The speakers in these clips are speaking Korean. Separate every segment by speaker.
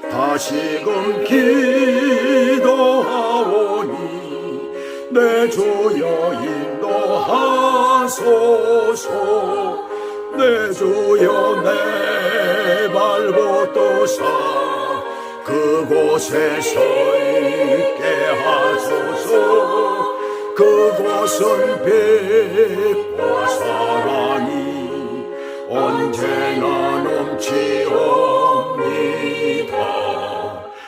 Speaker 1: 다시금 기도하오니 내 주여 인도하소서. 내 주여 내 발붙도사 그곳에 서 있게 하소서. 그곳은 빛과 사랑이 언제나 넘치옵니다.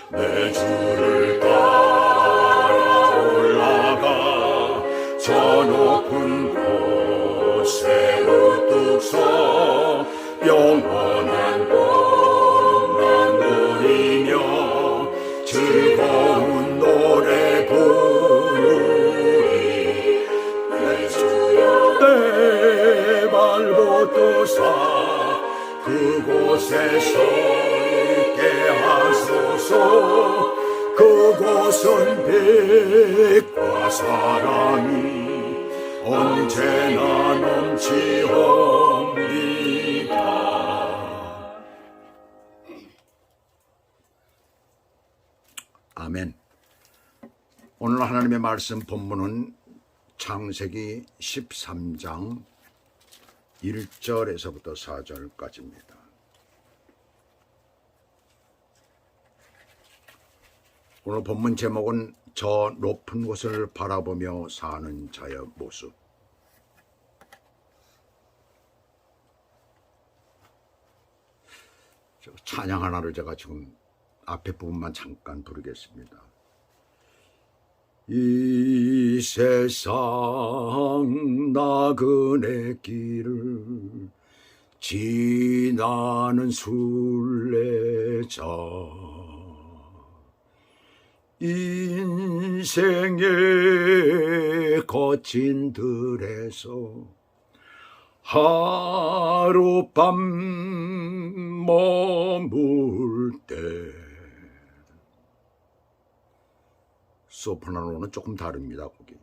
Speaker 1: 내 주를 따라 올라가 저 높은 곳에 우뚝 서 영원한 복만 누리며 즐거운 노래 부르리. 내 주여 내 발붙도사 그곳에 서 있게 하소서. 그곳은 빛과 사랑이 언제나 넘치옵니다. 아멘. 오늘 하나님의 말씀 본문은 창세기 13장 1절에서부터 4절까지입니다. 오늘 본문 제목은 저 높은 곳을 바라보며 사는 자의 모습. 찬양 하나를 제가 지금 앞에 부분만 잠깐 부르겠습니다. 이 세상 나그네 길을 지나는 순례자, 인생의 거친 들에서 하룻밤 머물 때, 소프라노는 조금 다릅니다. 거기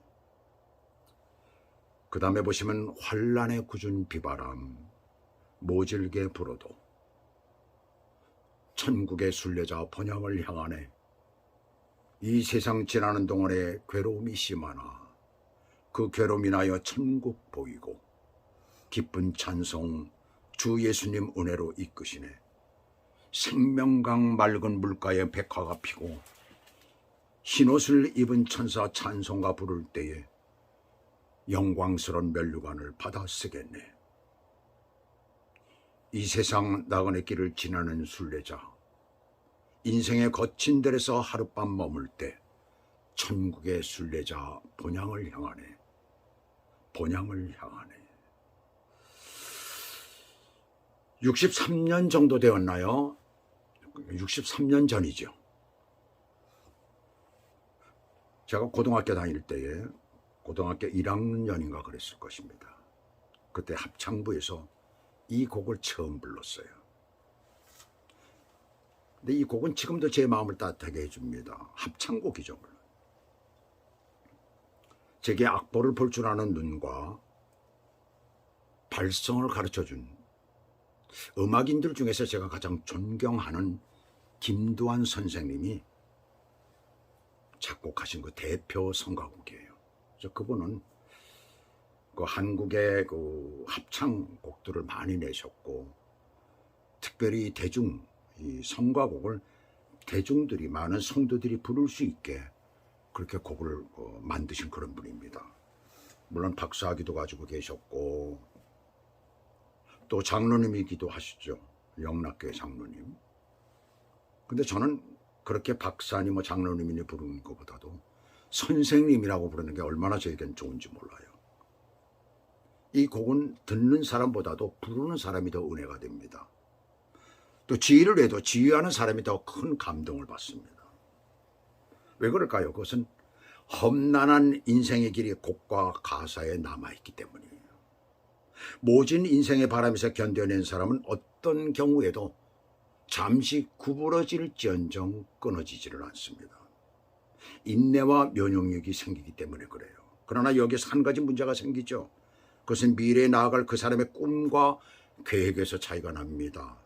Speaker 1: 그 다음에 보시면 환란에 굳은 비바람 모질게 불어도 천국의 순례자 번영을 향하네. 이 세상 지나는 동안에 괴로움이 심하나 그 괴로움 인하여 천국 보이고 기쁜 찬송 주 예수님 은혜로 이끄시네. 생명강 맑은 물가에 백화가 피고 흰옷을 입은 천사 찬송가 부를 때에 영광스러운 면류관을 받아 쓰겠네. 이 세상 나그네 길을 지나는 순례자, 인생의 거친 들에서 하룻밤 머물 때 천국의 순례자 본향을 향하네. 본향을 향하네. 63년 정도 되었나요? 63년 전이죠. 제가 고등학교 다닐 때에 고등학교 1학년인가 그랬을 것입니다. 그때 합창부에서 이 곡을 처음 불렀어요. 근데 이 곡은 지금도 제 마음을 따뜻하게 해줍니다. 합창곡이죠. 제게 악보를 볼 줄 아는 눈과 발성을 가르쳐준 음악인들 중에서 제가 가장 존경하는 김두한 선생님이 작곡하신 그 대표 성가곡이에요. 그래서 그분은 그 한국의 그 합창곡들을 많이 내셨고, 특별히 대중 이 성가곡을 대중들이, 많은 성도들이 부를 수 있게 그렇게 곡을 만드신 그런 분입니다. 물론 박사학위도 가지고 계셨고 또 장로님이기도 하시죠. 영락교회 장로님. 근데 저는 그렇게 박사님, 장로님이 부르는 것보다도 선생님이라고 부르는 게 얼마나 저에겐 좋은지 몰라요. 이 곡은 듣는 사람보다도 부르는 사람이 더 은혜가 됩니다. 또 지휘를 해도 지휘하는 사람이 더 큰 감동을 받습니다. 왜 그럴까요? 그것은 험난한 인생의 길이 곡과 가사에 남아있기 때문이에요. 모진 인생의 바람에서 견뎌낸 사람은 어떤 경우에도 잠시 구부러질지언정 끊어지지를 않습니다. 인내와 면역력이 생기기 때문에 그래요. 그러나 여기서 한 가지 문제가 생기죠. 그것은 미래에 나아갈 그 사람의 꿈과 계획에서 차이가 납니다.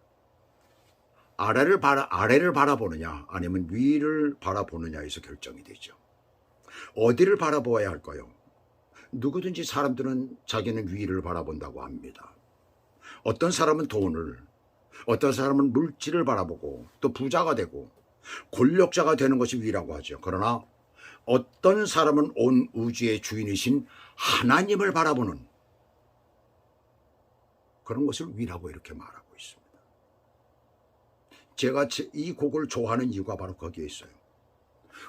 Speaker 1: 아래를 바라보느냐 아니면 위를 바라보느냐에서 결정이 되죠. 어디를 바라보아야 할까요? 누구든지 사람들은 자기는 위를 바라본다고 합니다. 어떤 사람은 돈을, 어떤 사람은 물질을 바라보고 또 부자가 되고 권력자가 되는 것이 위라고 하죠. 그러나 어떤 사람은 온 우주의 주인이신 하나님을 바라보는 그런 것을 위라고 이렇게 말하고 있습니다. 제가 이 곡을 좋아하는 이유가 바로 거기에 있어요.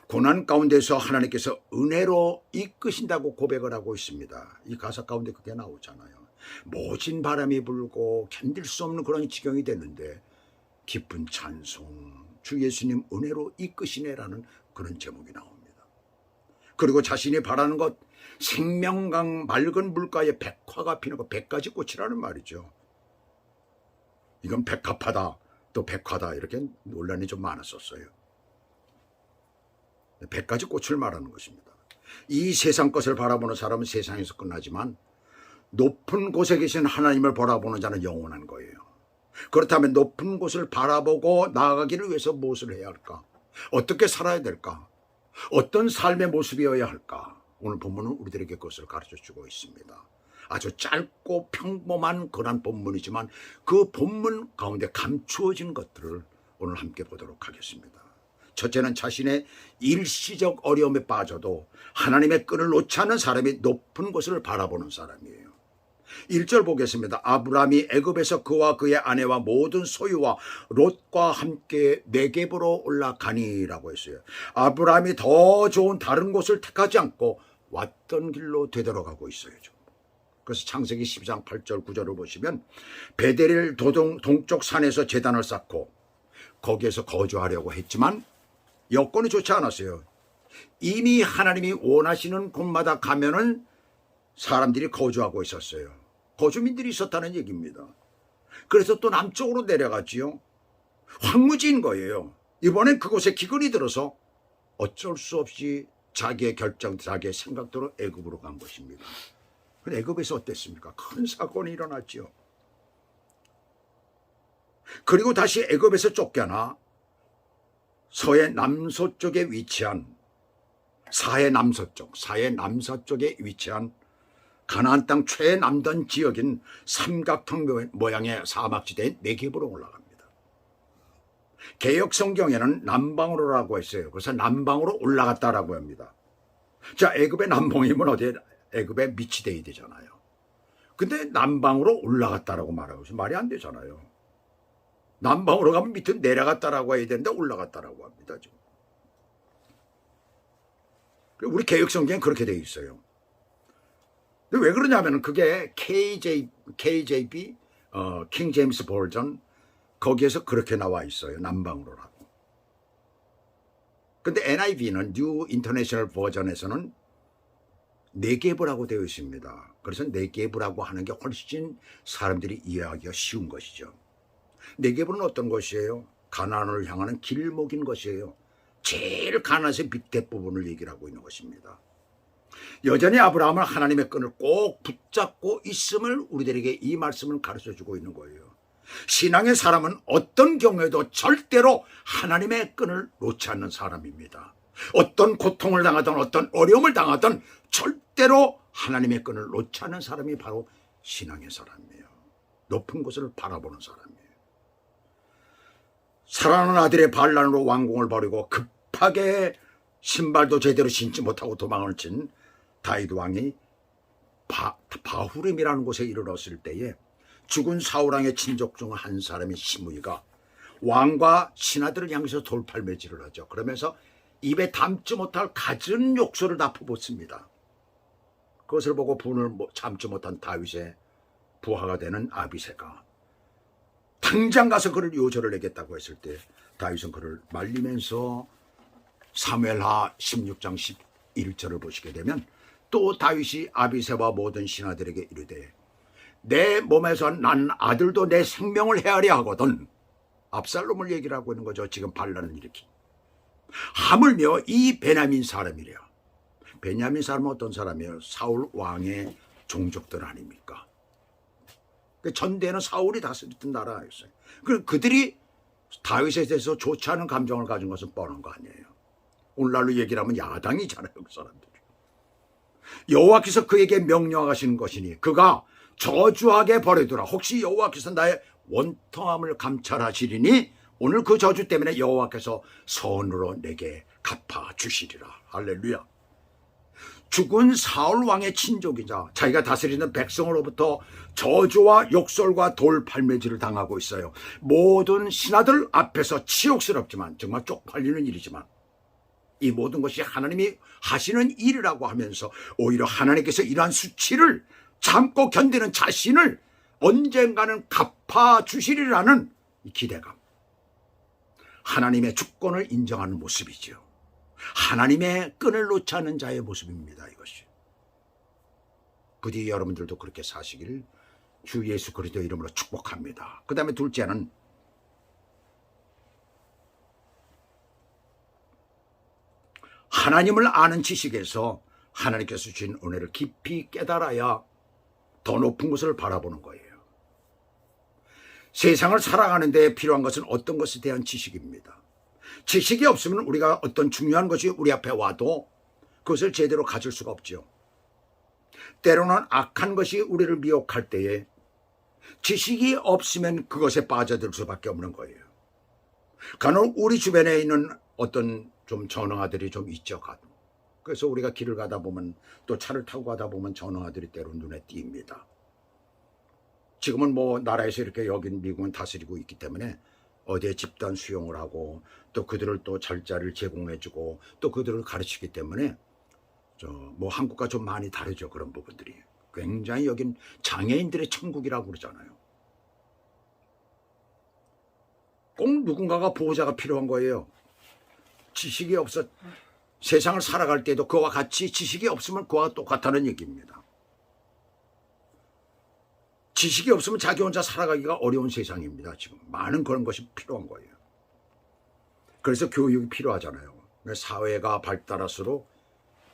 Speaker 1: 고난 가운데서 하나님께서 은혜로 이끄신다고 고백을 하고 있습니다. 이 가사 가운데 그게 나오잖아요. 모진 바람이 불고 견딜 수 없는 그런 지경이 됐는데 기쁜 찬송, 주 예수님 은혜로 이끄시네라는 그런 제목이 나옵니다. 그리고 자신이 바라는 것, 생명강 맑은 물가에 백화가 피는 것, 100가지 꽃이라는 말이죠. 이건 백합하다, 또 백화다 이렇게 논란이 좀 많았었어요. 100가지 꽃을 말하는 것입니다. 이 세상 것을 바라보는 사람은 세상에서 끝나지만 높은 곳에 계신 하나님을 바라보는 자는 영원한 거예요. 그렇다면 높은 곳을 바라보고 나아가기를 위해서 무엇을 해야 할까? 어떻게 살아야 될까? 어떤 삶의 모습이어야 할까? 오늘 본문은 우리들에게 그것을 가르쳐주고 있습니다. 아주 짧고 평범한 그런 본문이지만 그 본문 가운데 감추어진 것들을 오늘 함께 보도록 하겠습니다. 첫째는 자신의 일시적 어려움에 빠져도 하나님의 끈을 놓지 않는 사람이 높은 곳을 바라보는 사람이에요. 1절 보겠습니다. 아브라함이 애굽에서 그와 그의 아내와 모든 소유와 롯과 함께 네겝으로 올라가니라고 했어요. 아브라함이 더 좋은 다른 곳을 택하지 않고 왔던 길로 되돌아가고 있어요. 그래서 창세기 12장 8절 9절을 보시면 베델 동쪽 산에서 제단을 쌓고 거기에서 거주하려고 했지만 여건이 좋지 않았어요. 이미 하나님이 원하시는 곳마다 가면은 사람들이 거주하고 있었어요. 거주민들이 있었다는 얘기입니다. 그래서 또 남쪽으로 내려갔지요. 황무지인 거예요. 이번엔 그곳에 기근이 들어서 어쩔 수 없이 자기의 결정, 자기의 생각대로 애굽으로 간 것입니다. 근데 애굽에서 어땠습니까? 큰 사건이 일어났지요. 그리고 다시 애굽에서 쫓겨나 서해 남서쪽에 위치한 사해 남서쪽에 위치한 가나안 땅 최남단 지역인 삼각형 모양의 사막지대인 네겝으로 올라갑니다. 개역 성경에는 남방으로라고 했어요. 그래서 남방으로 올라갔다라고 합니다. 자, 애굽의 남방이면 어디에? 애굽에 밑이 돼야 되잖아요. 근데 남방으로 올라갔다라고 말하고 있어요. 말이 안 되잖아요. 남방으로 가면 밑으로 내려갔다라고 해야 되는데 올라갔다라고 합니다. 지금. 우리 개역 성경엔 그렇게 되어 있어요. 왜 그러냐면 그게 KJB, 킹 제임스 버전 거기에서 그렇게 나와 있어요. 남방으로라고. 근데 NIV는 뉴 인터내셔널 버전에서는 네겝이라고 되어 있습니다. 그래서 네겝이라고 하는 게 훨씬 사람들이 이해하기가 쉬운 것이죠. 네겝은 어떤 것이에요? 가나안을 향하는 길목인 것이에요. 제일 가나안의 밑에 부분을 얘기를 하고 있는 것입니다. 여전히 아브라함은 하나님의 끈을 꼭 붙잡고 있음을 우리들에게 이 말씀을 가르쳐주고 있는 거예요. 신앙의 사람은 어떤 경우에도 절대로 하나님의 끈을 놓지 않는 사람입니다. 어떤 고통을 당하든 어떤 어려움을 당하든 절대로 하나님의 끈을 놓지 않는 사람이 바로 신앙의 사람이에요. 높은 곳을 바라보는 사람이에요. 사랑하는 아들의 반란으로 왕궁을 버리고 급하게 신발도 제대로 신지 못하고 도망을 친 다윗 왕이 바후림이라는 곳에 이르렀을 때에 죽은 사울왕의 친족 중 한 사람인 시므이가 왕과 신하들을 향해서 돌팔매질을 하죠. 그러면서 입에 담지 못할 갖은 욕설을 다 퍼붓습니다. 그것을 보고 분을 참지 못한 다윗의 부하가 되는 아비새가 당장 가서 그를 요절을 내겠다고 했을 때 다윗은 그를 말리면서 사무엘하 16장 11절을 보시게 되면 또 다윗이 아비새와 모든 신하들에게 이르되 내 몸에서 난 아들도 내 생명을 헤아려 하거든. 압살롬을 얘기를 하고 있는 거죠. 지금 반란을 일으킨. 하물며 이 베냐민 사람이래요. 베냐민 사람은 어떤 사람이에요? 사울 왕의 종족들 아닙니까? 전대는 사울이 다스렸던 나라였어요. 그들이 다윗에 대해서 좋지 않은 감정을 가진 것은 뻔한 거 아니에요. 오늘날로 얘기를 하면 야당이잖아요, 그 사람들이. 여호와께서 그에게 명령하시는 것이니 그가 저주하게 버리더라. 혹시 여호와께서 나의 원통함을 감찰하시리니 오늘 그 저주 때문에 여호와께서 선으로 내게 갚아주시리라. 할렐루야. 죽은 사울 왕의 친족이자 자기가 다스리는 백성으로부터 저주와 욕설과 돌팔매질을 당하고 있어요. 모든 신하들 앞에서 치욕스럽지만 정말 쪽팔리는 일이지만 이 모든 것이 하나님이 하시는 일이라고 하면서 오히려 하나님께서 이러한 수치를 참고 견디는 자신을 언젠가는 갚아주시리라는 이 기대감, 하나님의 주권을 인정하는 모습이죠. 하나님의 끈을 놓지 않는 자의 모습입니다. 이것이 부디 여러분들도 그렇게 사시길 주 예수 그리스도 이름으로 축복합니다. 그 다음에 둘째는 하나님을 아는 지식에서 하나님께서 주신 은혜를 깊이 깨달아야 더 높은 것을 바라보는 거예요. 세상을 살아가는 데 필요한 것은 어떤 것에 대한 지식입니다. 지식이 없으면 우리가 어떤 중요한 것이 우리 앞에 와도 그것을 제대로 가질 수가 없죠. 때로는 악한 것이 우리를 미혹할 때에 지식이 없으면 그것에 빠져들 수밖에 없는 거예요. 간혹 우리 주변에 있는 어떤 좀 전응아들이 좀 있죠. 그래서 우리가 길을 가다 보면 또 차를 타고 가다 보면 전응아들이 때로 눈에 띕니다. 지금은 뭐 나라에서 이렇게 여긴 미국은 다스리고 있기 때문에 어디에 집단 수용을 하고 또 그들을 또 절자를 제공해주고 또 그들을 가르치기 때문에 뭐 한국과 좀 많이 다르죠. 그런 부분들이 굉장히 여긴 장애인들의 천국이라고 그러잖아요. 꼭 누군가가 보호자가 필요한 거예요. 지식이 없어 세상을 살아갈 때도 그와 같이 지식이 없으면 그와 똑같다는 얘기입니다. 지식이 없으면 자기 혼자 살아가기가 어려운 세상입니다. 지금 많은 그런 것이 필요한 거예요. 그래서 교육이 필요하잖아요. 사회가 발달할수록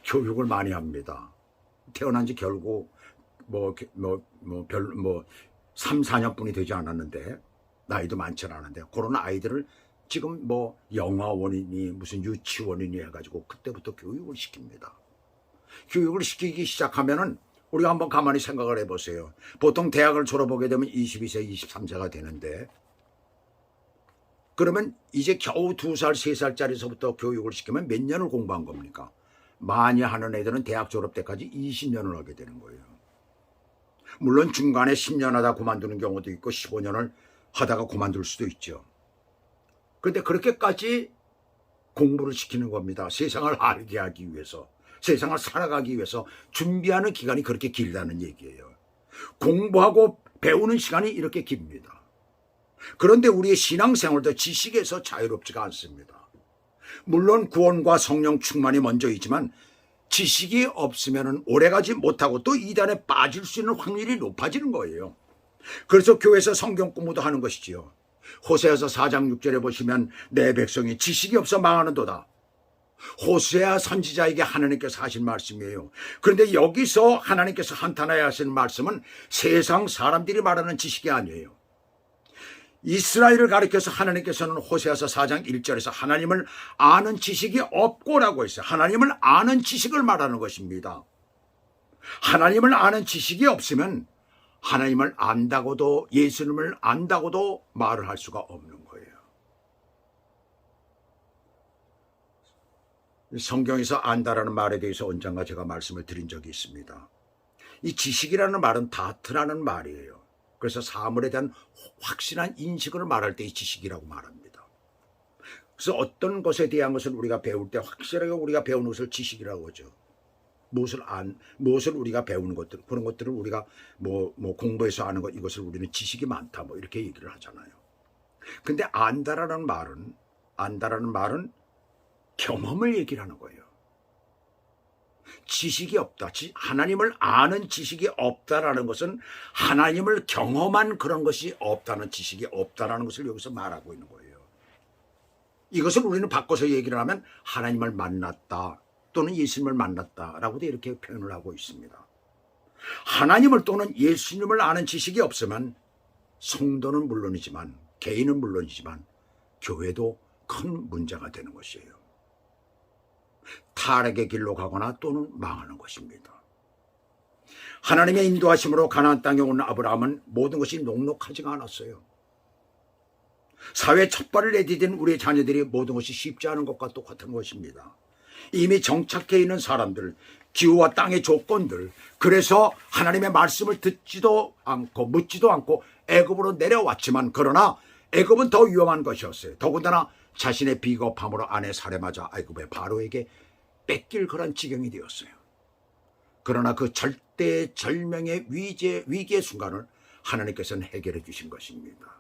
Speaker 1: 교육을 많이 합니다. 태어난 지 결국 3, 4년뿐이 되지 않았는데 나이도 많지는 않은데 그런 아이들을 지금 뭐 영화원이니 무슨 유치원이니 해가지고 그때부터 교육을 시킵니다. 교육을 시키기 시작하면은 우리가 한번 가만히 생각을 해보세요. 보통 대학을 졸업하게 되면 22세, 23세가 되는데 그러면 이제 겨우 2살, 3살짜리서부터 교육을 시키면 몇 년을 공부한 겁니까? 많이 하는 애들은 대학 졸업 때까지 20년을 하게 되는 거예요. 물론 중간에 10년 하다 그만두는 경우도 있고 15년을 하다가 그만둘 수도 있죠. 그런데 그렇게까지 공부를 시키는 겁니다. 세상을 알게 하기 위해서, 세상을 살아가기 위해서 준비하는 기간이 그렇게 길다는 얘기예요. 공부하고 배우는 시간이 이렇게 깁니다. 그런데 우리의 신앙생활도 지식에서 자유롭지가 않습니다. 물론 구원과 성령 충만이 먼저이지만 지식이 없으면 오래가지 못하고 또 이단에 빠질 수 있는 확률이 높아지는 거예요. 그래서 교회에서 성경 공부도 하는 것이지요. 호세아서 4장 6절에 보시면 내 백성이 지식이 없어 망하는도다. 호세아 선지자에게 하나님께서 하신 말씀이에요. 그런데 여기서 하나님께서 한탄하여 하시는 말씀은 세상 사람들이 말하는 지식이 아니에요. 이스라엘을 가리켜서 하나님께서는 호세아서 4장 1절에서 하나님을 아는 지식이 없고라고 했어요. 하나님을 아는 지식을 말하는 것입니다. 하나님을 아는 지식이 없으면 하나님을 안다고도 예수님을 안다고도 말을 할 수가 없는 거예요. 성경에서 안다라는 말에 대해서 언젠가 제가 말씀을 드린 적이 있습니다. 이 지식이라는 말은 다트라는 말이에요. 그래서 사물에 대한 확실한 인식을 말할 때 이 지식이라고 말합니다. 그래서 어떤 것에 대한 것을 우리가 배울 때 확실하게 우리가 배우는 것을 지식이라고 하죠. 무엇을 우리가 배우는 것들, 그런 것들을 우리가 뭐 공부해서 아는 것, 이것을 우리는 지식이 많다, 뭐 이렇게 얘기를 하잖아요. 근데 안다라는 말은 경험을 얘기를 하는 거예요. 지식이 없다. 하나님을 아는 지식이 없다라는 것은 하나님을 경험한 그런 것이 없다는 지식이 없다라는 것을 여기서 말하고 있는 거예요. 이것을 우리는 바꿔서 얘기를 하면 하나님을 만났다 또는 예수님을 만났다라고도 이렇게 표현을 하고 있습니다. 하나님을 또는 예수님을 아는 지식이 없으면 성도는 물론이지만 개인은 물론이지만 교회도 큰 문제가 되는 것이에요. 타락의 길로 가거나 또는 망하는 것입니다. 하나님의 인도하심으로 가나안 땅에 온 아브라함은 모든 것이 녹록하지가 않았어요. 사회 첫 발을 내디딘 우리의 자녀들이 모든 것이 쉽지 않은 것과 똑같은 것입니다. 이미 정착해 있는 사람들, 기후와 땅의 조건들, 그래서 하나님의 말씀을 듣지도 않고 묻지도 않고 애굽으로 내려왔지만, 그러나 애굽은 더 위험한 것이었어요. 더군다나 자신의 비겁함으로 아내 살해맞아 애굽의 바로에게 뺏길 그런 지경이 되었어요. 그러나 그 절대절명의 위기의 순간을 하나님께서는 해결해 주신 것입니다.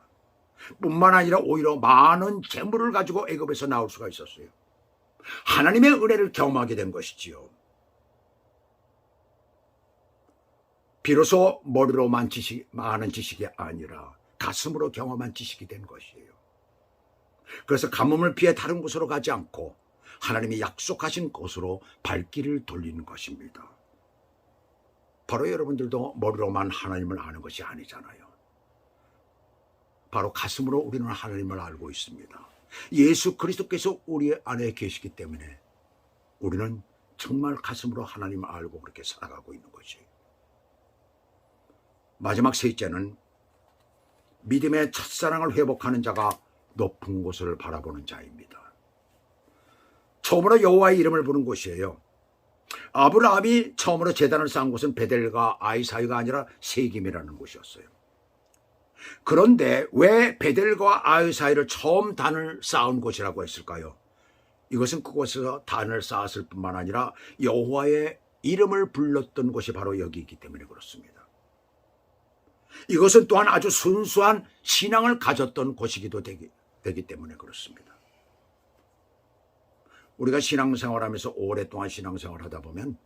Speaker 1: 뿐만 아니라 오히려 많은 재물을 가지고 애굽에서 나올 수가 있었어요. 하나님의 은혜를 경험하게 된 것이지요. 비로소 머리로만 아는 지식이 아니라 가슴으로 경험한 지식이 된 것이에요. 그래서 가뭄을 피해 다른 곳으로 가지 않고 하나님이 약속하신 곳으로 발길을 돌리는 것입니다. 바로 여러분들도 머리로만 하나님을 아는 것이 아니잖아요. 바로 가슴으로 우리는 하나님을 알고 있습니다. 예수 그리스도께서 우리 안에 계시기 때문에 우리는 정말 가슴으로 하나님을 알고 그렇게 살아가고 있는 것이에요. 마지막 셋째는 믿음의 첫사랑을 회복하는 자가 높은 곳을 바라보는 자입니다. 처음으로 여호와의 이름을 부른 곳이에요. 아브라함이 처음으로 제단을 쌓은 곳은 베델과 아이 사이가 아니라 세김이라는 곳이었어요. 그런데 왜 베델과 아이 사이를 처음 단을 쌓은 곳이라고 했을까요? 이것은 그곳에서 단을 쌓았을 뿐만 아니라 여호와의 이름을 불렀던 곳이 바로 여기 있기 때문에 그렇습니다. 이것은 또한 아주 순수한 신앙을 가졌던 곳이기도 되기 때문에 그렇습니다. 우리가 신앙생활하면서 오랫동안 신앙생활을 하다 보면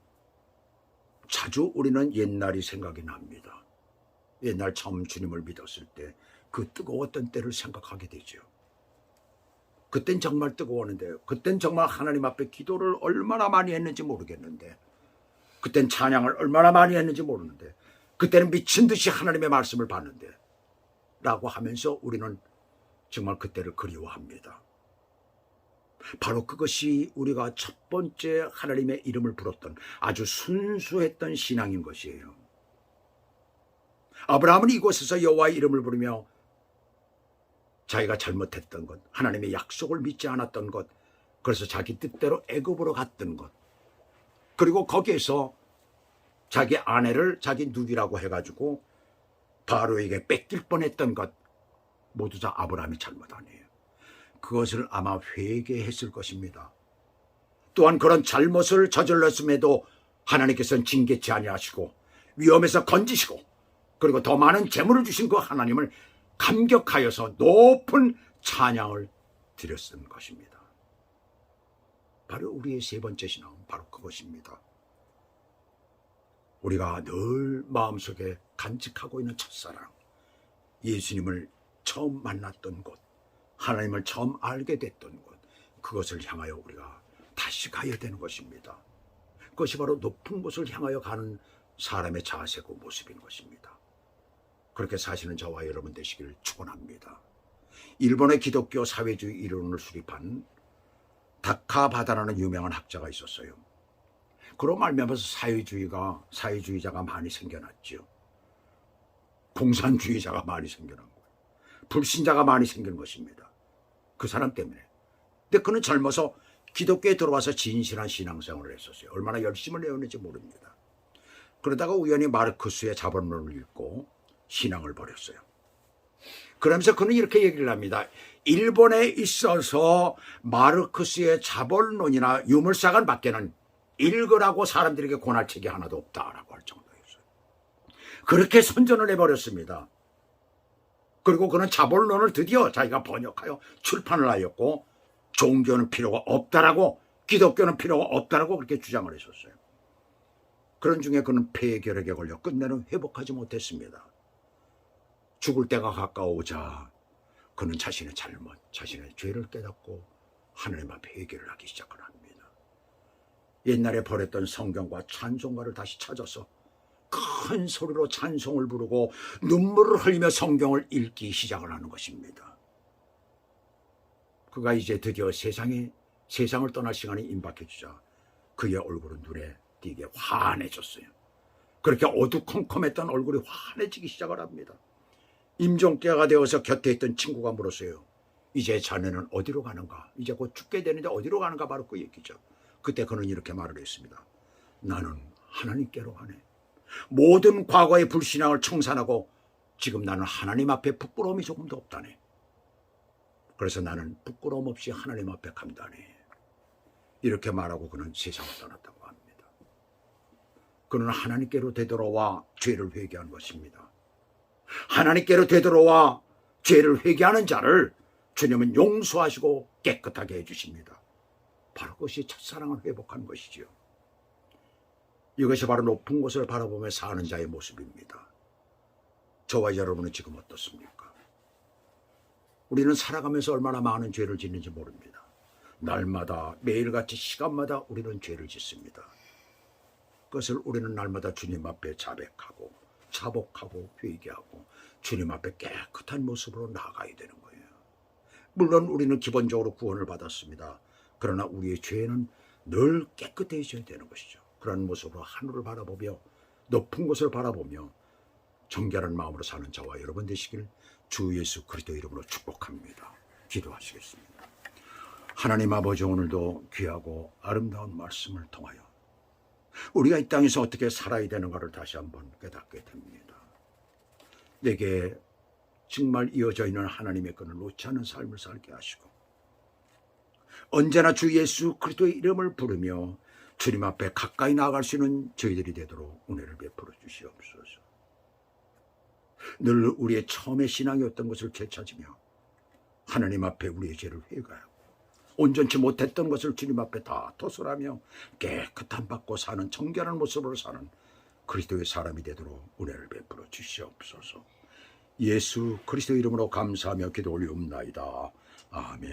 Speaker 1: 자주 우리는 옛날이 생각이 납니다. 옛날 처음 주님을 믿었을 때 그 뜨거웠던 때를 생각하게 되죠. 그땐 정말 뜨거웠는데, 그땐 정말 하나님 앞에 기도를 얼마나 많이 했는지 모르겠는데, 그땐 찬양을 얼마나 많이 했는지 모르는데, 그때는 미친 듯이 하나님의 말씀을 봤는데 라고 하면서 우리는 정말 그때를 그리워합니다. 바로 그것이 우리가 첫 번째 하나님의 이름을 불렀던 아주 순수했던 신앙인 것이에요. 아브라함은 이곳에서 여호와의 이름을 부르며 자기가 잘못했던 것, 하나님의 약속을 믿지 않았던 것, 그래서 자기 뜻대로 애굽으로 갔던 것, 그리고 거기에서 자기 아내를 자기 누이라고 해가지고 바로에게 뺏길 뻔했던 것, 모두 다 아브라함의 잘못 아니에요. 그것을 아마 회개했을 것입니다. 또한 그런 잘못을 저질렀음에도 하나님께서는 징계치 아니하시고 위험에서 건지시고, 그리고 더 많은 재물을 주신 그 하나님을 감격하여서 높은 찬양을 드렸던 것입니다. 바로 우리의 세 번째 신앙은 바로 그것입니다. 우리가 늘 마음속에 간직하고 있는 첫사랑, 예수님을 처음 만났던 곳, 하나님을 처음 알게 됐던 곳, 그것을 향하여 우리가 다시 가야 되는 것입니다. 그것이 바로 높은 곳을 향하여 가는 사람의 자세고 모습인 것입니다. 그렇게 사시는 저와 여러분 되시길 축원합니다. 일본의 기독교 사회주의 이론을 수립한 다카바다라는 유명한 학자가 있었어요. 그로 말미암아서 사회주의자가 많이 생겨났죠. 공산주의자가 많이 생겨난 거예요. 불신자가 많이 생긴 것입니다. 그 사람 때문에. 근데 그는 젊어서 기독교에 들어와서 진실한 신앙생활을 했었어요. 얼마나 열심을 내었는지 모릅니다. 그러다가 우연히 마르크스의 자본론을 읽고 신앙을 버렸어요. 그러면서 그는 이렇게 얘기를 합니다. 일본에 있어서 마르크스의 자본론이나 유물사관 밖에는 읽으라고 사람들에게 권할 책이 하나도 없다라고 할 정도였어요. 그렇게 선전을 해버렸습니다. 그리고 그는 자본론을 드디어 자기가 번역하여 출판을 하였고, 종교는 필요가 없다라고, 기독교는 필요가 없다라고 그렇게 주장을 했었어요. 그런 중에 그는 폐결핵에 걸려 끝내는 회복하지 못했습니다. 죽을 때가 가까우자 그는 자신의 잘못, 자신의 죄를 깨닫고 하나님 앞에 회개를 하기 시작을 합니다. 옛날에 버렸던 성경과 찬송가를 다시 찾아서 큰 소리로 찬송을 부르고 눈물을 흘리며 성경을 읽기 시작을 하는 것입니다. 그가 이제 드디어 세상을 떠날 시간이 임박해 주자 그의 얼굴은 눈에 띄게 환해졌어요. 그렇게 어두컴컴했던 얼굴이 환해지기 시작을 합니다. 임종때가 되어서 곁에 있던 친구가 물었어요. 이제 자네는 어디로 가는가? 이제 곧 죽게 되는데 어디로 가는가? 바로 그 얘기죠. 그때 그는 이렇게 말을 했습니다. 나는 하나님께로 가네. 모든 과거의 불신앙을 청산하고 지금 나는 하나님 앞에 부끄러움이 조금도 없다네. 그래서 나는 부끄러움 없이 하나님 앞에 간다네. 이렇게 말하고 그는 세상을 떠났다고 합니다. 그는 하나님께로 되돌아와 죄를 회개한 것입니다. 하나님께로 되돌아와 죄를 회개하는 자를 주님은 용서하시고 깨끗하게 해주십니다. 바로 그것이 첫사랑을 회복한 것이지요. 이것이 바로 높은 곳을 바라보며 사는 자의 모습입니다. 저와 여러분은 지금 어떻습니까? 우리는 살아가면서 얼마나 많은 죄를 짓는지 모릅니다. 날마다 매일같이 시간마다 우리는 죄를 짓습니다. 그것을 우리는 날마다 주님 앞에 자복하고 회개하고 주님 앞에 깨끗한 모습으로 나아가야 되는 거예요. 물론 우리는 기본적으로 구원을 받았습니다. 그러나 우리의 죄는 늘 깨끗해져야 되는 것이죠. 그런 모습으로 하늘을 바라보며 높은 곳을 바라보며 정결한 마음으로 사는 저와 여러분 되시길 주 예수 그리스도 이름으로 축복합니다. 기도하시겠습니다. 하나님 아버지, 오늘도 귀하고 아름다운 말씀을 통하여 우리가 이 땅에서 어떻게 살아야 되는가를 다시 한번 깨닫게 됩니다. 내게 정말 이어져 있는 하나님의 끈을 놓지 않는 삶을 살게 하시고 언제나 주 예수 그리스도의 이름을 부르며 주님 앞에 가까이 나아갈 수 있는 저희들이 되도록 은혜를 베풀어 주시옵소서. 늘 우리의 처음의 신앙이었던 것을 되찾으며 하나님 앞에 우리의 죄를 회개하고 온전치 못했던 것을 주님 앞에 다 토설하며 깨끗함 받고 사는 정결한 모습으로 사는 그리스도의 사람이 되도록 은혜를 베풀어 주시옵소서. 예수 그리스도 이름으로 감사하며 기도 올리옵나이다. 아멘.